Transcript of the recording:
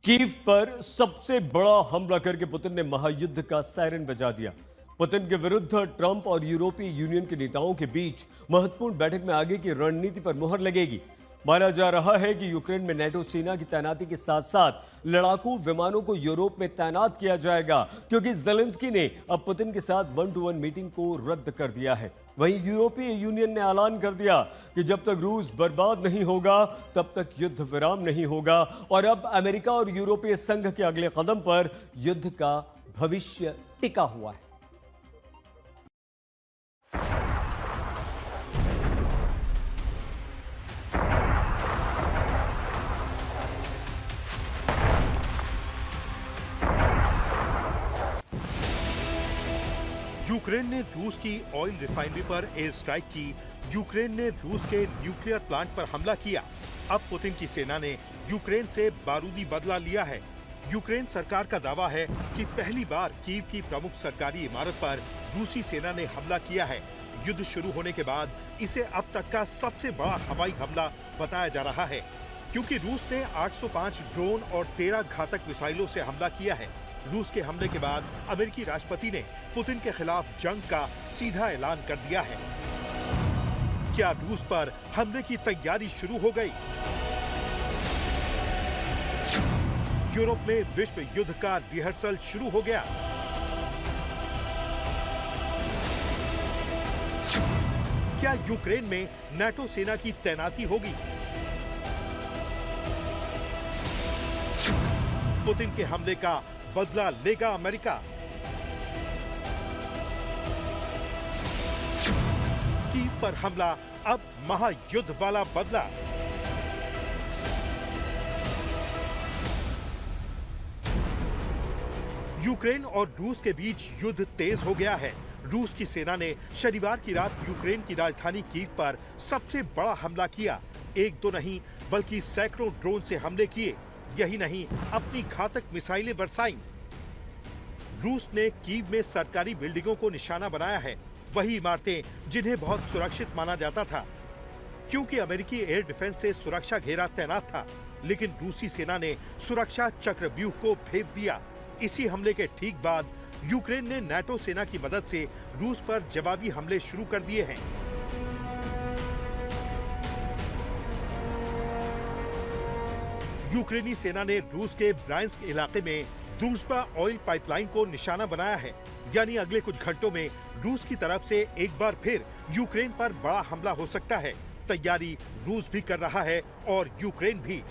Kyiv पर सबसे बड़ा हमला करके पुतिन ने महायुद्ध का सायरन बजा दिया। पुतिन के विरुद्ध ट्रंप और यूरोपीय यूनियन के नेताओं के बीच महत्वपूर्ण बैठक में आगे की रणनीति पर मुहर लगेगी। माना जा रहा है कि यूक्रेन में नेटो सेना की तैनाती के साथ साथ लड़ाकू विमानों को यूरोप में तैनात किया जाएगा, क्योंकि ज़ेलेंस्की ने अब पुतिन के साथ 1-to-1 मीटिंग को रद्द कर दिया है। वहीं यूरोपीय यूनियन ने ऐलान कर दिया कि जब तक रूस बर्बाद नहीं होगा तब तक युद्ध विराम नहीं होगा, और अब अमेरिका और यूरोपीय संघ के अगले कदम पर युद्ध का भविष्य टिका हुआ है। यूक्रेन ने रूस की ऑयल रिफाइनरी पर एयर स्ट्राइक की। यूक्रेन ने रूस के न्यूक्लियर प्लांट पर हमला किया। अब पुतिन की सेना ने यूक्रेन से बारूदी बदला लिया है। यूक्रेन सरकार का दावा है कि पहली बार कीव की प्रमुख सरकारी इमारत पर रूसी सेना ने हमला किया है। युद्ध शुरू होने के बाद इसे अब तक का सबसे बड़ा हवाई हमला बताया जा रहा है, क्योंकि रूस ने 805 ड्रोन और 13 घातक मिसाइलों से हमला किया है। रूस के हमले के बाद अमेरिकी राष्ट्रपति ने पुतिन के खिलाफ जंग का सीधा ऐलान कर दिया है। क्या रूस पर हमले की तैयारी शुरू हो गई? यूरोप में विश्व युद्ध का रिहर्सल शुरू हो गया। क्या यूक्रेन में नाटो सेना की तैनाती होगी? पुतिन के हमले का बदला लेगा अमेरिका? कीव पर हमला अब महायुद्ध वाला बदला। यूक्रेन और रूस के बीच युद्ध तेज हो गया है। रूस की सेना ने शनिवार की रात यूक्रेन की राजधानी कीव पर सबसे बड़ा हमला किया। एक दो नहीं बल्कि सैकड़ों ड्रोन से हमले किए। यही नहीं, अपनी घातक मिसाइलें बरसाईं। रूस ने कीव में सरकारी बिल्डिंगों को निशाना बनाया है, वही इमारतें जिन्हें बहुत सुरक्षित माना जाता था, क्योंकि अमेरिकी एयर डिफेंस से सुरक्षा घेरा तैनात था। लेकिन रूसी सेना ने सुरक्षा चक्रव्यूह को भेद दिया। इसी हमले के ठीक बाद यूक्रेन ने नाटो सेना की मदद से रूस पर जवाबी हमले शुरू कर दिए हैं। यूक्रेनी सेना ने रूस के ब्रायंस्क इलाके में द्रूजबा ऑयल पाइपलाइन को निशाना बनाया है। यानी अगले कुछ घंटों में रूस की तरफ से एक बार फिर यूक्रेन पर बड़ा हमला हो सकता है। तैयारी रूस भी कर रहा है और यूक्रेन भी।